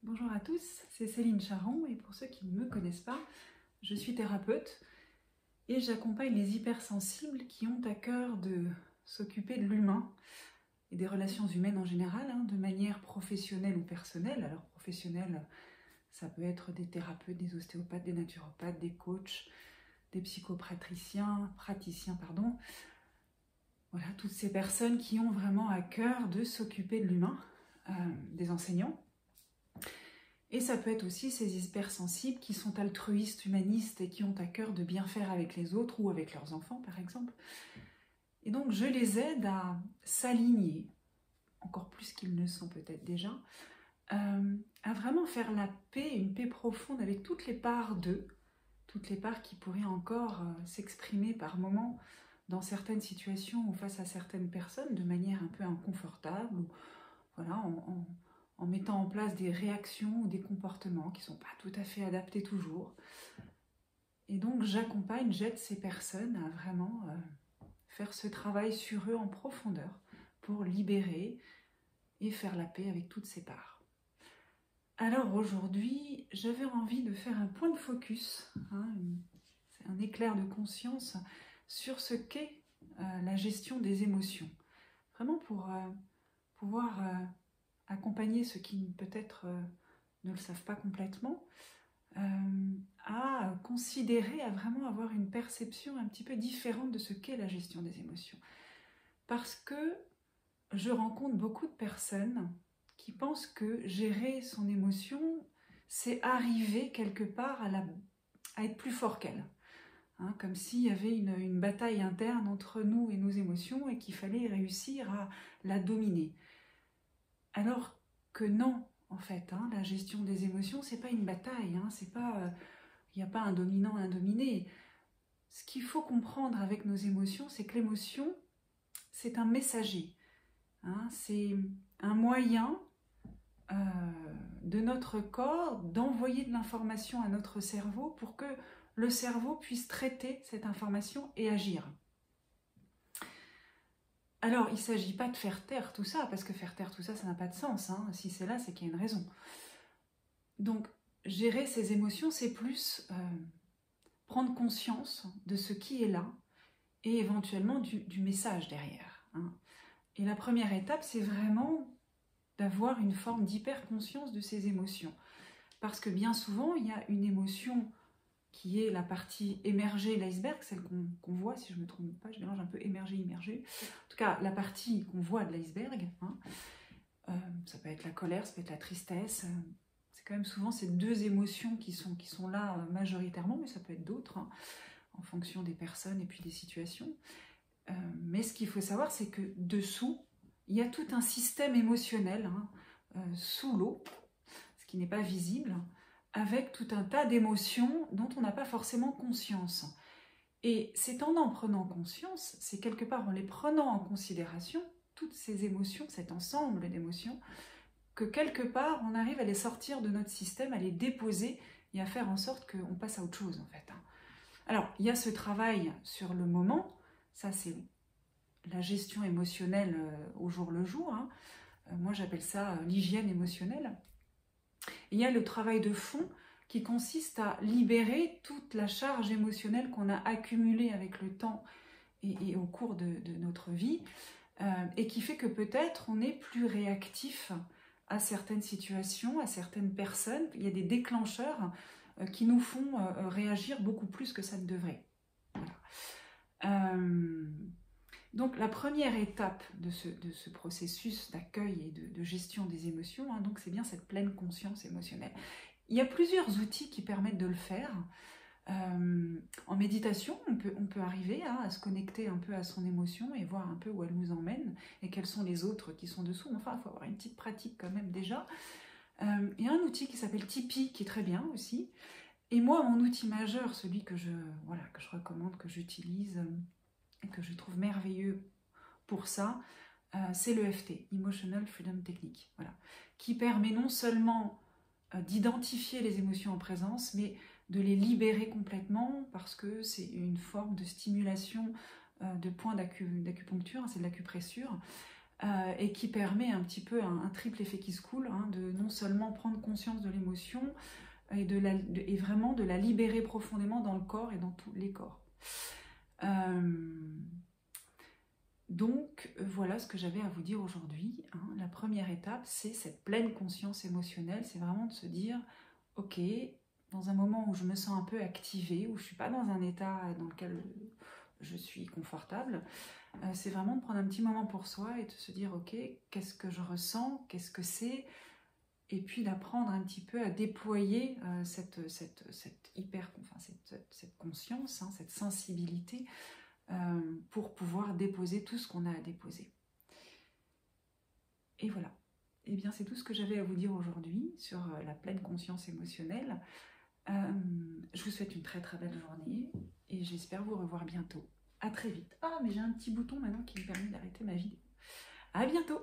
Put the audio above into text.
Bonjour à tous, c'est Céline Charon et pour ceux qui ne me connaissent pas, je suis thérapeute et j'accompagne les hypersensibles qui ont à cœur de s'occuper de l'humain et des relations humaines en général, de manière professionnelle ou personnelle. Alors professionnelle, ça peut être des thérapeutes, des ostéopathes, des naturopathes, des coachs, des praticiens, Voilà, toutes ces personnes qui ont vraiment à cœur de s'occuper de l'humain, des enseignants. Et ça peut être aussi ces hypersensibles qui sont altruistes, humanistes et qui ont à cœur de bien faire avec les autres ou avec leurs enfants par exemple. Et donc je les aide à s'aligner, encore plus qu'ils ne sont peut-être déjà, à vraiment faire la paix, une paix profonde avec toutes les parts d'eux, toutes les parts qui pourraient encore s'exprimer par moments dans certaines situations ou face à certaines personnes de manière un peu inconfortable, ou voilà, en mettant en place des réactions ou des comportements qui ne sont pas tout à fait adaptés toujours. Et donc j'accompagne, j'aide ces personnes à vraiment faire ce travail sur eux en profondeur pour libérer et faire la paix avec toutes ces parts. Alors aujourd'hui, j'avais envie de faire un point de focus, c'est un éclair de conscience sur ce qu'est la gestion des émotions. Vraiment pour pouvoir accompagner ceux qui peut-être ne le savent pas complètement, à considérer, à vraiment avoir une perception un petit peu différente de ce qu'est la gestion des émotions. Parce que je rencontre beaucoup de personnes qui pensent que gérer son émotion, c'est arriver quelque part à être plus fort qu'elle. Comme s'il y avait une bataille interne entre nous et nos émotions et qu'il fallait réussir à la dominer. Alors que non, en fait, la gestion des émotions, c'est pas une bataille, c'est pas, il n'y a pas un dominant, un dominé. Ce qu'il faut comprendre avec nos émotions, c'est que l'émotion, c'est un messager. C'est un moyen de notre corps d'envoyer de l'information à notre cerveau pour que le cerveau puisse traiter cette information et agir. Alors, il ne s'agit pas de faire taire tout ça, parce que faire taire tout ça, ça n'a pas de sens. Si c'est là, c'est qu'il y a une raison. Donc, gérer ses émotions, c'est plus prendre conscience de ce qui est là et éventuellement du message derrière. Et la première étape, c'est vraiment d'avoir une forme d'hyper-conscience de ses émotions. Parce que bien souvent, il y a une émotion qui est la partie émergée de l'iceberg, celle qu'on voit, si je ne me trompe pas, je mélange un peu émergé, immergé. En tout cas, la partie qu'on voit de l'iceberg, ça peut être la colère, ça peut être la tristesse. C'est quand même souvent ces deux émotions qui sont là majoritairement, mais ça peut être d'autres, en fonction des personnes et puis des situations. Mais ce qu'il faut savoir, c'est que dessous, il y a tout un système émotionnel sous l'eau, ce qui n'est pas visible, avec tout un tas d'émotions dont on n'a pas forcément conscience. Et c'est en prenant conscience, c'est quelque part en les prenant en considération, toutes ces émotions, cet ensemble d'émotions, que quelque part on arrive à les sortir de notre système, à les déposer et à faire en sorte qu'on passe à autre chose en fait. Alors, il y a ce travail sur le moment, ça c'est la gestion émotionnelle au jour le jour, moi j'appelle ça l'hygiène émotionnelle. Il y a le travail de fond qui consiste à libérer toute la charge émotionnelle qu'on a accumulée avec le temps et au cours de notre vie, et qui fait que peut-être on est plus réactif à certaines situations, à certaines personnes. Il y a des déclencheurs qui nous font réagir beaucoup plus que ça ne devrait. Voilà. Donc la première étape de ce processus d'accueil et de gestion des émotions, donc c'est bien cette pleine conscience émotionnelle. Il y a plusieurs outils qui permettent de le faire. En méditation, on peut arriver à se connecter un peu à son émotion et voir un peu où elle nous emmène et quels sont les autres qui sont dessous. Enfin, il faut avoir une petite pratique quand même déjà. Il y a un outil qui s'appelle Tipeee qui est très bien aussi. Et moi, mon outil majeur, celui que je recommande, que j'utilise et que je trouve merveilleux pour ça, c'est l'EFT, Emotional Freedom Technique, qui permet non seulement d'identifier les émotions en présence, mais de les libérer complètement parce que c'est une forme de stimulation de points d'acupuncture, c'est de l'acupressure, et qui permet un petit peu un triple effet qui se coule, hein, de non seulement prendre conscience de l'émotion et vraiment de la libérer profondément dans le corps et dans tous les corps. Donc voilà ce que j'avais à vous dire aujourd'hui, hein. La première étape, c'est cette pleine conscience émotionnelle, c'est vraiment de se dire, ok, dans un moment où je me sens un peu activée, où je ne suis pas dans un état dans lequel je suis confortable, c'est vraiment de prendre un petit moment pour soi et de se dire, ok, qu'est-ce que je ressens, qu'est-ce que c'est, et puis d'apprendre un petit peu à déployer cette conscience, hein, cette sensibilité, pour pouvoir déposer tout ce qu'on a à déposer. Et voilà. Eh bien, c'est tout ce que j'avais à vous dire aujourd'hui sur la pleine conscience émotionnelle. Je vous souhaite une très très belle journée et j'espère vous revoir bientôt. À très vite. Ah, mais j'ai un petit bouton maintenant qui me permet d'arrêter ma vidéo. À bientôt!